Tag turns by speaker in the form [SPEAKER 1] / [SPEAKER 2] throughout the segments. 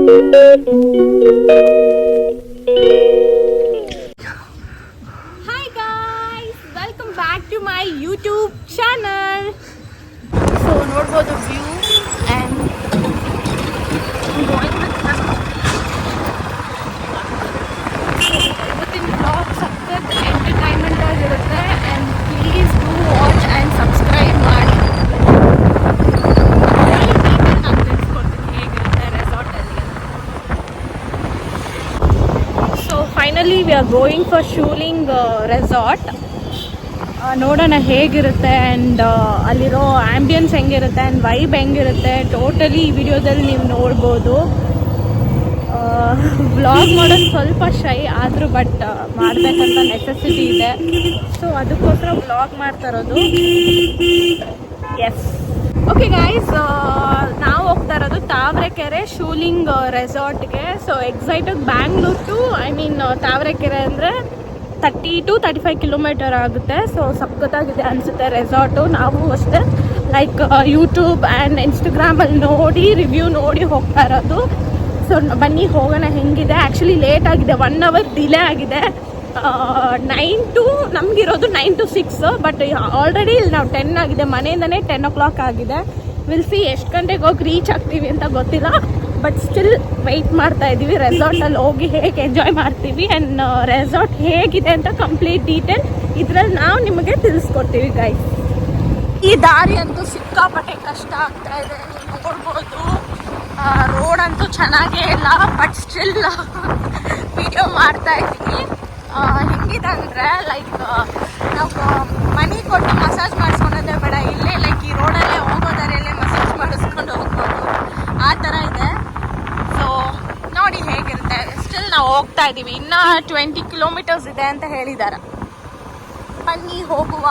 [SPEAKER 1] Hi guys, welcome back to my YouTube channel. So ನೋಡಬಹುದು view and ಇವತ್ತಿನ vlog ಸಖತ್ entertainment ಆಗಿರುತ್ತೆ and please do watch and subscribe ಮಾಡಿ. ನಾನು ತಿಳಿಸ್ಕೊಡ್ತೀನಿ ಹೇಗಿರುತ್ತೆ ರೆಸಾರ್ಟ್ ಅಲ್ಲಿ. So finally we are going for Shuling resort. ನೋಡೋಣ ಹೇಗಿರುತ್ತೆ ಆ್ಯಂಡ್ ಅಲ್ಲಿರೋ ಆ್ಯಂಬಿಯನ್ಸ್ ಹೆಂಗಿರುತ್ತೆ ಆ್ಯಂಡ್ ವೈಬ್ ಹೆಂಗಿರುತ್ತೆ ಟೋಟಲಿ ಈ ವಿಡಿಯೋದಲ್ಲಿ ನೀವು ನೋಡ್ಬೋದು. ವ್ಲಾಗ್ ಮಾಡೋದು ಸ್ವಲ್ಪ ಶೈ ಆದರೂ ಬಟ್ ಮಾಡಬೇಕಂತ ನೆಸೆಸಿಟಿ ಇದೆ, ಸೊ ಅದಕ್ಕೋಸ್ಕರ ವ್ಲಾಗ್ ಮಾಡ್ತಾ ಇರೋದು. ಎಸ್ ಓಕೆ ಗೈಸ್, ನಾವು ಹೋಗ್ತಾ ಇರೋದು ತಾವರೆಕೆರೆ ಶೂಲಿಂಗ್ ರೆಸಾರ್ಟ್ಗೆ. So excited. Bangalore to Tavarekere ಅಂದರೆ 30 to 35 ಕಿಲೋಮೀಟರ್ ಆಗುತ್ತೆ. ಸೊ ಸಖತ್ತಾಗಿದೆ ಅನಿಸುತ್ತೆ ರೆಸಾರ್ಟು. ನಾವು ಅಷ್ಟೇ ಲೈಕ್ ಯೂಟ್ಯೂಬ್ ಆ್ಯಂಡ್ ಇನ್ಸ್ಟಾಗ್ರಾಮಲ್ಲಿ ನೋಡಿ ರಿವ್ಯೂ ನೋಡಿ ಹೋಗ್ತಾ ಇರೋದು. ಸೊ ಬನ್ನಿ ಹೋಗೋಣ ಹೆಂಗಿದೆ. ಆ್ಯಕ್ಚುಲಿ ಲೇಟ್ ಆಗಿದೆ, 1 hour ಡಿಲೇ ಆಗಿದೆ. 9 to ನಮಗಿರೋದು 9 to 6, ಬಟ್ ಆಲ್ರೆಡಿ ಇಲ್ಲಿ ನಾವು 10 ಆಗಿದೆ. ಮನೆಯಿಂದನೇ 10 o'clock ಆಗಿದೆ. ವಿಲ್ ಸಿ ಎಷ್ಟು ಗಂಟೆಗೆ ಹೋಗಿ ರೀಚ್ ಆಗ್ತೀವಿ ಅಂತ ಗೊತ್ತಿಲ್ಲ, ಬಟ್ ಸ್ಟಿಲ್ ವೆಯ್ಟ್ ಮಾಡ್ತಾ ಇದ್ದೀವಿ. ರೆಸಾರ್ಟಲ್ಲಿ ಹೋಗಿ ಹೇಗೆ ಎಂಜಾಯ್ ಮಾಡ್ತೀವಿ ಆ್ಯಂಡ್ ರೆಸಾರ್ಟ್ ಹೇಗಿದೆ ಅಂತ ಕಂಪ್ಲೀಟ್ ಡೀಟೇಲ್ ಇದರಲ್ಲಿ ನಾವು ನಿಮಗೆ ತಿಳಿಸ್ಕೊಡ್ತೀವಿ ಗೈಸ್. ಈ ದಾರಿ ಅಂತೂ ಸಿಕ್ಕಾಪಟ್ಟೆ ಕಷ್ಟ ಆಗ್ತಾ ಇದೆ, ನೀವು ನೋಡ್ಬೋದು. ರೋಡ್ ಅಂತೂ ಚೆನ್ನಾಗೇ ಇಲ್ಲ, ಬಟ್ ಸ್ಟಿಲ್ ವಿಡಿಯೋ ಮಾಡ್ತಾ ಇದ್ದೀವಿ. ಹೆಂಗಿದೆ ಅಂದರೆ ಲೈಕ್ ನಾವು ಮನಿ ಕೊಟ್ಟು ಮಸಾಜ್ ಮಾಡಿಸ್ಕೊಳೋದೇ ಬೇಡ, ಇಲ್ಲೇ ಲೈಕ್ ಈ ರೋಡಲ್ಲೇ ಹೋಗೋದರಲ್ಲೇ ಮಸಾಜ್ ಮಾಡಿಸ್ಕೊಂಡು ಹೋಗ್ಬೋದು, ಆ ಥರ ಇದೆ. ಸೊ ನೋಡಿ ಹೇಗಿರುತ್ತೆ. ಸ್ಟಿಲ್ ನಾವು ಹೋಗ್ತಾ ಇದ್ದೀವಿ, ಇನ್ನೂ 20 kilometers ಇದೆ ಅಂತ ಹೇಳಿದ್ದಾರೆ. ಬನ್ನಿ ಹೋಗುವ.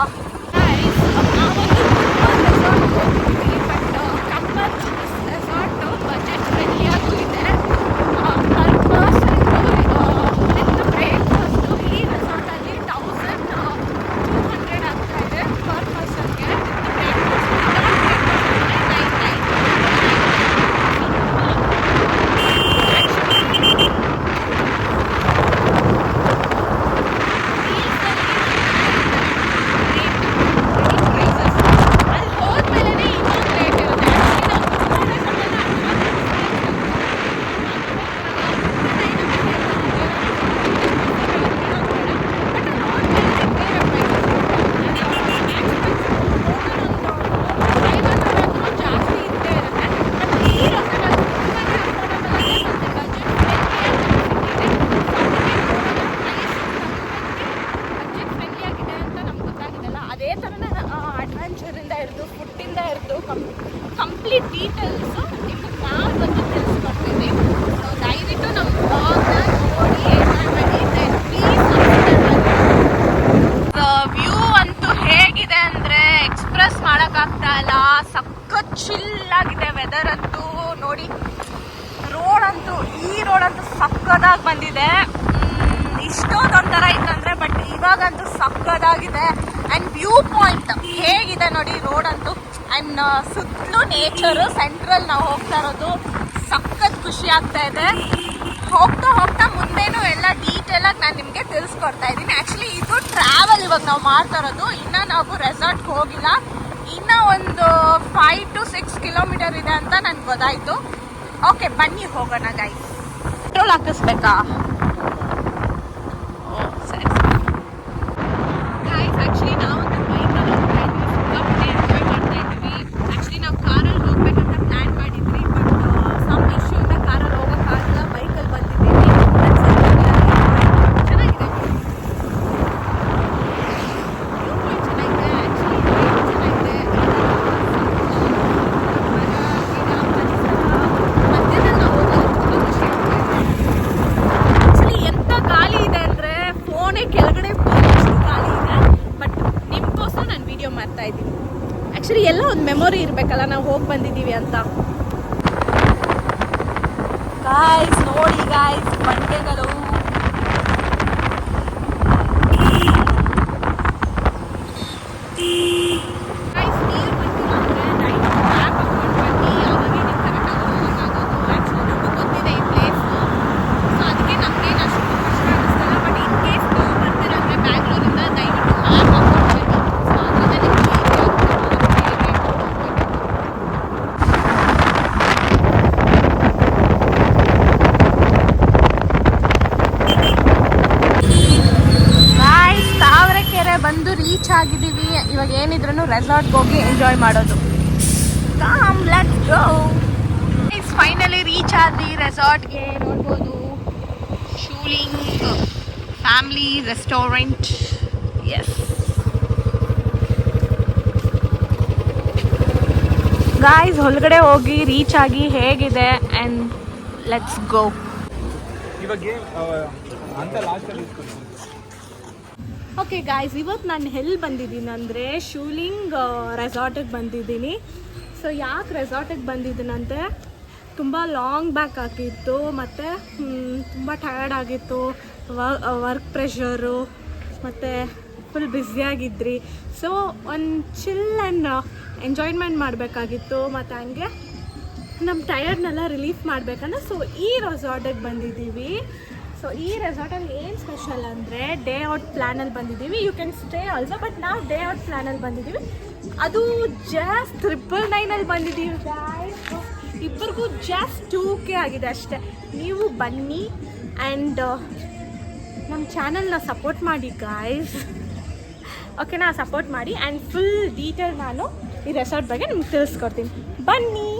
[SPEAKER 1] ಕಂಪ್ಲೀಟ್ ಡೀಟೇಲ್ಸು ನಿಮಗೆ ನಾವು ಬಂದು ತಿಳಿಸ್ಕೊಡ್ತೀವಿ. ಸೊ ದಯವಿಟ್ಟು ನಮ್ಮ ಬ್ಲಾಗ್ನ ನೋಡಿ ಎಂಜಾಯ್ ಮಾಡಿ. ಪ್ಲೀಸ್ ವ್ಯೂ ಅಂತೂ ಹೇಗಿದೆ ಅಂದರೆ ಎಕ್ಸ್ಪ್ರೆಸ್ ಮಾಡೋಕ್ಕಾಗ್ತಾ ಇಲ್ಲ. ಸಖತ್ ಚಿಲ್ ಆಗಿದೆ ವೆದರ್ ಅಂತೂ. ನೋಡಿ ಈ ರೋಡ್ ಅಂತೂ ಸಕ್ಕದಾಗಿ ಬಂದಿದೆ. ಇಷ್ಟೊಂದೊಂಥರ ಇತ್ತಂದರೆ ಬಟ್ ಇವಾಗಂತೂ ಸಕ್ಕದಾಗಿದೆ. ಆ್ಯಂಡ್ ವ್ಯೂ ಪಾಯಿಂಟ್ ಹೇಗಿದೆ ನೋಡಿ ರೋಡ್ ಅಂತೂ. ಆ್ಯಂಡ್ ಸುತ್ತಲೂ ನೇಚರು. ಸೆಂಟ್ರಲ್ ನಾವು ಹೋಗ್ತಾ ಇರೋದು. ಸಖತ್ ಖುಷಿ ಆಗ್ತಾ ಇದೆ. ಹೋಗ್ತಾ ಹೋಗ್ತಾ ಮುಂದೇನು ಎಲ್ಲ ಡೀಟೇಲಾಗಿ ನಾನು ನಿಮಗೆ ತಿಳಿಸ್ಕೊಡ್ತಾ ಇದ್ದೀನಿ. ಆ್ಯಕ್ಚುಲಿ ಇದು ಟ್ರಾವೆಲ್ ಇವಾಗ ನಾವು ಮಾಡ್ತಾ ಇರೋದು. ಇನ್ನೂ ನಾವು ರೆಸಾರ್ಟ್ಗೆ ಹೋಗಿಲ್ಲ. ಇನ್ನೂ ಒಂದು 5 to 6 kilometer ಇದೆ ಅಂತ ನನಗೆ ಗೊತ್ತಾಯಿತು. ಓಕೆ ಬನ್ನಿ ಹೋಗೋಣ ಗೈಸ್. ಪೆಟ್ರೋಲ್ ಹಾಕಿಸ್ಬೇಕಾ? ಸರಿ ಗೈಸ್, ಆ್ಯಕ್ಚುಲಿ ನಾವು ಬೈಕಲ್ಲಿ ಹೋಗ್ತಾ ಇದ್ವಿ, ಸಿಕ್ಕಾಪಟ್ಟೆ ಎಂಜಾಯ್ ಮಾಡ್ತಾ ಇದ್ವಿ. ಆ್ಯಕ್ಚುಲಿ ನಾವು ಕಾರಲ್ಲಿ ಹೋಗ್ಬೇಕಂತ ಪ್ಲ್ಯಾನ್ ಮಾಡಿದ್ವಿ, ಬಟ್ ಸಮ್ ಇಶ್ಯೂಯಿಂದ ಕಾರಲ್ಲಿ ಹೋಗೋಕ್ಕಾಗಲ್ಲ, ಬೈಕಲ್ಲಿ ಬಂದಿದ್ದೀವಿ. ಚೆನ್ನಾಗಿದೆ, ವ್ಯೂ ಪಾಯಿಂಟ್ ಚೆನ್ನಾಗಿದೆ. ಆ್ಯಕ್ಚುಲಿ ಚೆನ್ನಾಗಿದೆ. ಮಧ್ಯದಲ್ಲಿ ನಾವು ಹೋಗೋದು ತುಂಬ ಖುಷಿ ಆಗ್ತಾ ಇದೆ. ಆ್ಯಕ್ಚುಲಿ ಎಂಥ ಗಾಳಿ ಇದೆ ಅಂದರೆ ಫೋನೇ ಕೆಳಗಡೆ ಬೀಳೋಷ್ಟು ಗಾಳಿ ಇದೆ. ಬಟ್ ನಿಮಗೋಸ್ಕರ ನಾನು ವಿಡಿಯೋ ಮಾಡ್ತಾ ಇದ್ದೀನಿ. ಆ್ಯಕ್ಚುಲಿ ಎಲ್ಲ ಒಂದು ಮೆಮೊರಿ ಇರಬೇಕಲ್ಲ ನಾವು ಹೋಗಿ ಬಂದಿದ್ದೀವಿ ಅಂತ. ಗಾಯ್ಸ್ ನೋಡಿ ಗಾಯ್ಸ್, ಬಂಡೆಗಳು. ಗಾಯ್ಸ್ ನೀರು ಬಂದಿಲ್ಲ ಅಂದರೆ ನೈಟ್ ಮ್ಯಾಪ್ ಹಾಕೊಂಡು ಬನ್ನಿ, ಅವಾಗೇ ನೀವು ಕರೆಕ್ಟಾಗಿ ಹೋಗೋಕ್ಕಾಗೋದು. ಆ್ಯಕ್ಚುಲಿ ನಮಗೆ ಗೊತ್ತಿದೆ ಈ ರೆಸಾರ್ಟ್ಗೆ ಹೋಗಿ ಎಂಜಾಯ್ ಮಾಡೋದು. Come let's go. It's finally reach ಆದ್ವಿ ರೆಸಾರ್ಟ್ಗೆ. ನೋಡ್ಬೋದು ಶೂಲಿಂಗ್ ಫ್ಯಾಮಿಲಿ ರೆಸ್ಟೋರೆಂಟ್. ಎಸ್ ಗಾಯ್ಸ್, ಹೊರಗಡೆ ಹೋಗಿ ರೀಚ್ ಆಗಿ ಹೇಗಿದೆ and let's go. Okay guys, ಇವತ್ತು ನಾನು ಎಲ್ಲಿ ಬಂದಿದ್ದೀನಿ ಅಂದರೆ ಶೂಲಿಂಗ್ ರೆಸಾರ್ಟಿಗೆ ಬಂದಿದ್ದೀನಿ. ಸೊ ಯಾಕೆ ರೆಸಾರ್ಟಿಗೆ ಬಂದಿದ್ದೀನಂತೆ, ತುಂಬ ಲಾಂಗ್ ಬ್ಯಾಕ್ ಆಗಿತ್ತು ಮತ್ತು ತುಂಬ ಟಯರ್ಡ್ ಆಗಿತ್ತು, ವರ್ಕ್ ಪ್ರೆಷರು ಮತ್ತು ಫುಲ್ ಬ್ಯುಸಿಯಾಗಿದ್ರಿ. ಸೊ ಒಂದು ಚಿಲ್ ಆ್ಯಂಡ್ ಎಂಜಾಯ್ಮೆಂಟ್ ಮಾಡಬೇಕಾಗಿತ್ತು ಮತ್ತು ಹಂಗೆ ನಮ್ಮ ಟಯರ್ಡ್ನೆಲ್ಲ ರಿಲೀಫ್ ಮಾಡಬೇಕಂದ್ರೆ ಸೊ ಈ ರೆಸಾರ್ಟಿಗೆ ಬಂದಿದ್ದೀವಿ. ಸೊ ಈ ರೆಸಾರ್ಟಲ್ಲಿ ಏನು ಸ್ಪೆಷಲ್ ಅಂದರೆ ಡೇ ಔಟ್ ಪ್ಲ್ಯಾನಲ್ಲಿ ಬಂದಿದ್ದೀವಿ. You can stay also, but ನಾವು ಡೇ ಔಟ್ ಪ್ಲ್ಯಾನಲ್ಲಿ ಬಂದಿದ್ದೀವಿ. ಅದು ಜಸ್ಟ್ 999 ಬಂದಿದ್ದೀವಿ ಗಾಯ್ಸ್. ಇಬ್ಬರಿಗೂ ಜಸ್ಟ್ 2K ಆಗಿದೆ ಅಷ್ಟೇ. ನೀವು ಬನ್ನಿ ಆ್ಯಂಡ್ ನಮ್ಮ ಚಾನಲ್ನ ಸಪೋರ್ಟ್ ಮಾಡಿ ಗಾಯ್ಸ್. ಓಕೆನಾ, ಸಪೋರ್ಟ್ ಮಾಡಿ ಆ್ಯಂಡ್ ಫುಲ್ ಡೀಟೇಲ್ ನಾನು ಈ ರೆಸಾರ್ಟ್ ಬಗ್ಗೆ ನಿಮ್ಗೆ ತಿಳಿಸ್ಕೊಡ್ತೀನಿ. ಬನ್ನಿ.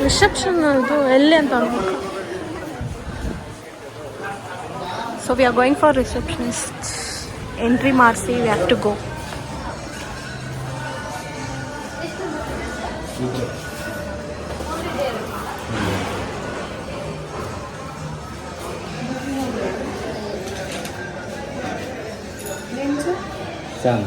[SPEAKER 1] ರಿಸೆಪ್ಷನ್ ಅದು ಎಲ್ಲಿ ಅಂತ ಅನ್ಬೇಕು. So we are going for receptionist. Entry ಮಾಡಿಸಿ we have to go.
[SPEAKER 2] Sam.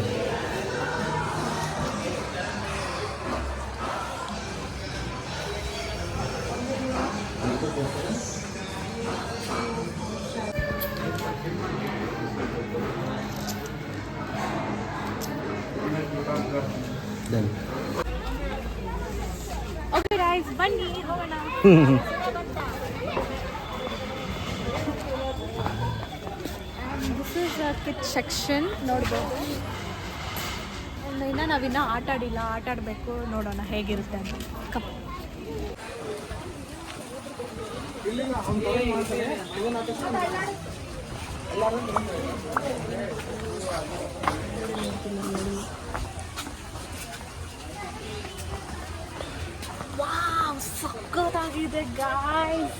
[SPEAKER 2] Done.
[SPEAKER 1] Okay guys, ಬನ್ನಿ ಹೋಗೋಣ. ದಿಸ್ ಇಸ್ ಕಿಡ್ಸ್ ಸೆಕ್ಷನ್ ನೋಡ್ಬೋದು. ಇನ್ನು ನಾವಿನ್ನೂ ಆಟ ಆಡಬೇಕು. ನೋಡೋಣ ಹೇಗಿರುತ್ತೆ ಅಂತ. ಕಪ್ ವಾವ್, ಸಕ್ಕತ್ತಾಗಿದೆ ಗಾಯ್ಸ್.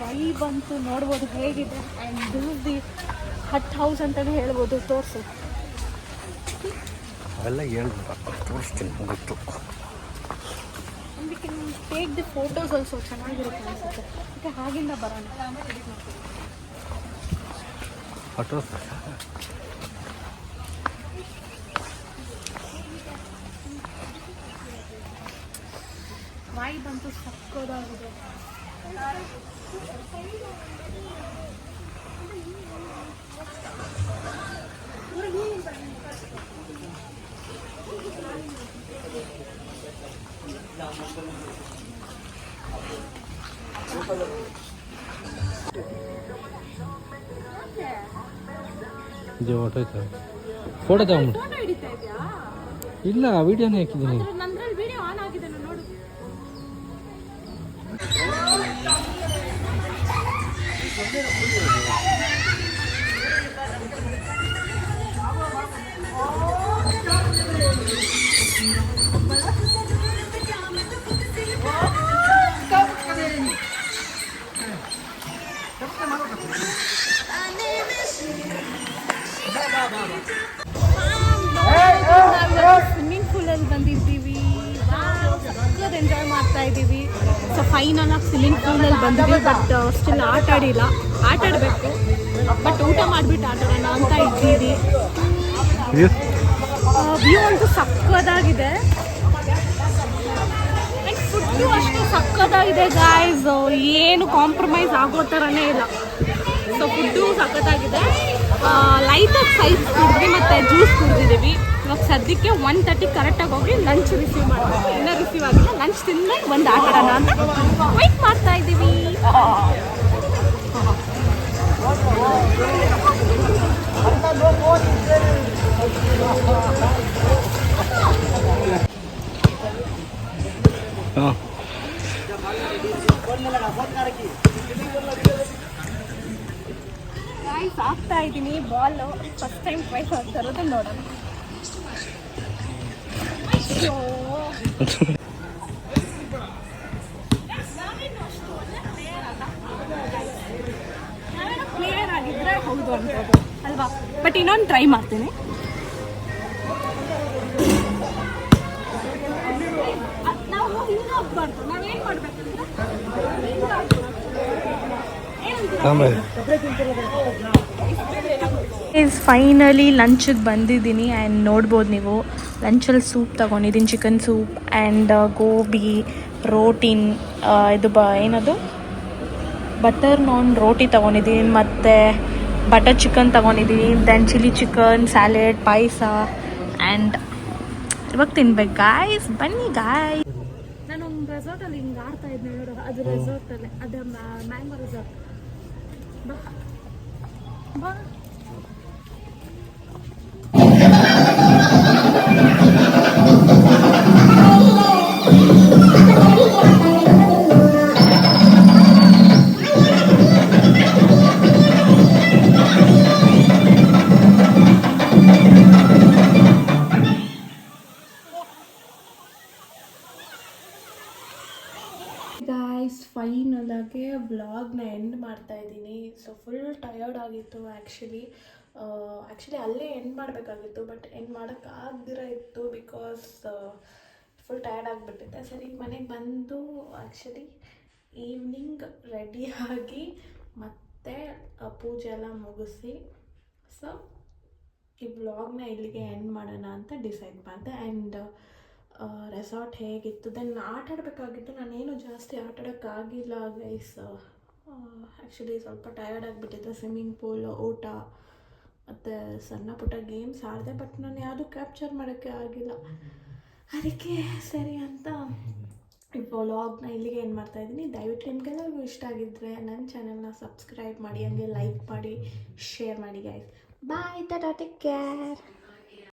[SPEAKER 1] ವೈಬ್ ಅಂತೂ ನೋಡ್ಬೋದು ಹೇಗಿದೆ. And this is the hut house ಅಂತಲೇ ಹೇಳ್ಬೋದು. ತೋರಿಸು.
[SPEAKER 2] ಅವೆಲ್ಲ ಹೇಳ್ಬೇಕು, ತೋರಿಸ್ತೀನಿ ಗೊತ್ತು.
[SPEAKER 1] We can take the photos also. ಚೆನ್ನಾಗಿರುತ್ತೆ ಅನಿಸುತ್ತೆ. ಓಕೆ, ಹಾಗಿಂದ ಬರೋಣ.
[SPEAKER 2] ಫೋಟೋಸ್
[SPEAKER 1] ವೈಬ್ ಅಂತೂ ಸಕ್ಕತ್ತಾಗಿದೆ.
[SPEAKER 2] ಇದು ಹೊಟ್ಟೋಯ್ತು. ಫೋಟೋ ತಗೊಂಬಿಟ್ಟು.
[SPEAKER 1] ಫೋಟೋ ಹಿಡಿತಾ ಇದೆಯಾ?
[SPEAKER 2] ಇಲ್ಲ, ವಿಡಿಯೋನೇ ಹಾಕಿದ್ದೀನಿ.
[SPEAKER 1] ನಂದ್ರಲ್ಲಿ ವಿಡಿಯೋ ಆನ್ ಆಗಿದೆ, ನೋಡು. ಸ್ವಿಮ್ಮಿಂಗ್ ಪೂಲಲ್ಲಿ ಬಂದಿದ್ದೀವಿ. ಸಕ್ಕತ್ ಎಂಜಾಯ್ ಮಾಡ್ತಾ ಇದ್ದೀವಿ. ಸೊ ಫೈನಲ್ ಆಗಿ ಸ್ವಿಮ್ಮಿಂಗ್ ಪೂಲಲ್ಲಿ ಬಂದಿದ್ದೀವಿ. ಬಟ್ ಸ್ಟಿಲ್ ಆಟ ಆಡಬೇಕು. ಬಟ್ ಊಟ ಮಾಡಿಬಿಟ್ಟು ಆಟಾಡೋಣ ಅಂತ ಇದ್ದೀವಿ. ವ್ಯೂ ಅಂತೂ ಸಕ್ಕದಾಗಿದೆ. ಫುಡ್ಡು ಅಷ್ಟು ಸಕ್ಕತ್ತಾಗಿದೆ ಗಾಯ್ಸ್. ಏನು ಕಾಂಪ್ರಮೈಸ್ ಆಗೋ ಥರನೇ ಇಲ್ಲ. ಸೊ ಫುಡ್ಡು ಸಕ್ಕತ್ತಾಗಿದೆ. ಲೈಟಾಗಿ ಸೈಜ್ ಕುಡಿದ್ವಿ ಮತ್ತು ಜ್ಯೂಸ್ ಕುಡಿದಿದ್ದೀವಿ. ಇವಾಗ ಸದ್ಯಕ್ಕೆ 1:30 ಕರೆಕ್ಟಾಗಿ ಹೋಗಿ ಲಂಚ್ ರಿಸೀವ್ ಮಾಡಬೇಕು. ಇನ್ನೂ ರಿಸೀವ್ ಆಗಿಲ್ಲ. ಲಂಚ್ ತಿಂದ್ಮೇಲೆ ಒಂದು ಆಟಾಡೋಣ ಅಂತ ವೆಯ್ಟ್ ಮಾಡ್ತಾ ಇದ್ದೀವಿ. ಗೈಸ್ ಹಾಕ್ತಾ ಇದ್ದೀನಿ ಬಾಲು. ಫಸ್ಟ್ ಟೈಮ್ ಟ್ರೈ ಮಾಡ್ತಾ ಇರೋದು ನೋಡೋಣ. ಅಯ್ಯೋ ಕ್ಲಿಯರ್ ಆಗಿದ್ರೆ ಹೌದು ಅನ್ಬೋದು ಅಲ್ವಾ. ಬಟ್ ಇನ್ನೊಂದು ಟ್ರೈ ಮಾಡ್ತೀನಿ. ನಾವು ಹಿಂಗೆ ಹಾಕ್ಬಾರ್ದು. ನಾವೇನು ಮಾಡಬೇಕಂದ್ರೆ ಫೈನಲಿ ಲಂಚಿಗೆ ಬಂದಿದ್ದೀನಿ ಆ್ಯಂಡ್ ನೋಡ್ಬೋದು ನೀವು ಲಂಚಲ್ಲಿ ಸೂಪ್ ತೊಗೊಂಡಿದ್ದೀನಿ, ಚಿಕನ್ ಸೂಪ್ ಆ್ಯಂಡ್ ಗೋಬಿ ರೋಟಿನ್ ಇದು ಏನದು ಬಟರ್ ನಾನ್ ರೋಟಿ ತೊಗೊಂಡಿದ್ದೀನಿ ಮತ್ತು ಬಟರ್ ಚಿಕನ್ ತೊಗೊಂಡಿದ್ದೀನಿ. ದೆನ್ ಚಿಲ್ಲಿ ಚಿಕನ್, ಸ್ಯಾಲೆಡ್, ಪಾಯಸ ಆ್ಯಂಡ್ ಇವಾಗ ತಿನ್ಬೇಕು ಗಾಯ್ಸ್. ಬನ್ನಿ ಗಾಯ್ಸ್. ನಾನು ಒಂದು ರೆಸಾರ್ಟಲ್ಲಿ ಹಿಂಗೆ ಆಡ್ತಾ ಇದ್ದೆ ನೋಡು, ಅದು ರೆಸಾರ್ಟಲ್ಲೇ, ಅದು ಮ್ಯಾಂಗೋ ರೆಸಾರ್ಟ್. ಬಾ ಬಾ ಗಾಯ್ಸ್. ಫೈನಲ್ ಆಗಿ ವ್ಲಾಗ್ನ ಎಂಡ್ ಮಾಡ್ತಾ ಇದ್ದೀನಿ. ಸೊ ಫುಲ್ ಟಯರ್ಡ್ ಆಗಿತ್ತು ಆ್ಯಕ್ಚುಲಿ ಅಲ್ಲೇ ಎಂಡ್ ಮಾಡಬೇಕಾಗಿತ್ತು, ಬಟ್ ಎಂಡ್ ಮಾಡೋಕ್ಕಾಗ್ದಿರ ಇತ್ತು ಬಿಕಾಸ್ ಫುಲ್ ಟಯರ್ಡ್ ಆಗಿಬಿಟ್ಟಿದ್ದೆ. ಸರಿ ಮನೆಗೆ ಬಂದು ಆ್ಯಕ್ಚುಲಿ ಈವ್ನಿಂಗ್ ರೆಡಿಯಾಗಿ ಮತ್ತು ಪೂಜೆ ಎಲ್ಲ ಮುಗಿಸಿ ಸೊ ಈ ವ್ಲಾಗ್ನ ಇಲ್ಲಿಗೆ ಎಂಡ್ ಮಾಡೋಣ ಅಂತ ಡಿಸೈಡ್ ಮಾಡಿದೆ. ಆ್ಯಂಡ್ ರೆಸಾರ್ಟ್ ಹೇಗಿತ್ತು, ದೆನ್ ಆಟ ಆಡಬೇಕಾಗಿತ್ತು. ನಾನೇನು ಜಾಸ್ತಿ ಆಟ ಆಡೋಕ್ಕಾಗಿಲ್ಲ ಗೈಸ್. ಆ್ಯಕ್ಚುಲಿ ಸ್ವಲ್ಪ ಟಯರ್ಡ್ ಆಗಿಬಿಟ್ಟಿದ್ದೆ. ಸ್ವಿಮ್ಮಿಂಗ್ ಪೂಲ್, ಊಟ ಮತ್ತು ಸಣ್ಣ ಪುಟ್ಟ ಗೇಮ್ಸ್ ಆಡಿದೆ, ಬಟ್ ನಾನು ಯಾವುದೂ ಕ್ಯಾಪ್ಚರ್ ಮಾಡೋಕ್ಕೆ ಆಗಿಲ್ಲ. ಅದಕ್ಕೆ ಸರಿ ಅಂತ ಈ ವ್ಲಾಗ್ನ ಇಲ್ಲಿಗೆ ಏನು ಮಾಡ್ತಾಯಿದ್ದೀನಿ. ದಯವಿಟ್ಟು ನಿಮಗೆಲ್ಲರಿಗೂ ಇಷ್ಟ ಆಗಿದ್ದರೆ ನನ್ನ ಚಾನಲ್ನ ಸಬ್ಸ್ಕ್ರೈಬ್ ಮಾಡಿ, ಹಂಗೆ ಲೈಕ್ ಮಾಡಿ, ಶೇರ್ ಮಾಡಿ ಗೈಸ್. ಬಾಯ್, ಟಾಟಾ, ಟೇಕ್ ಕೇರ್.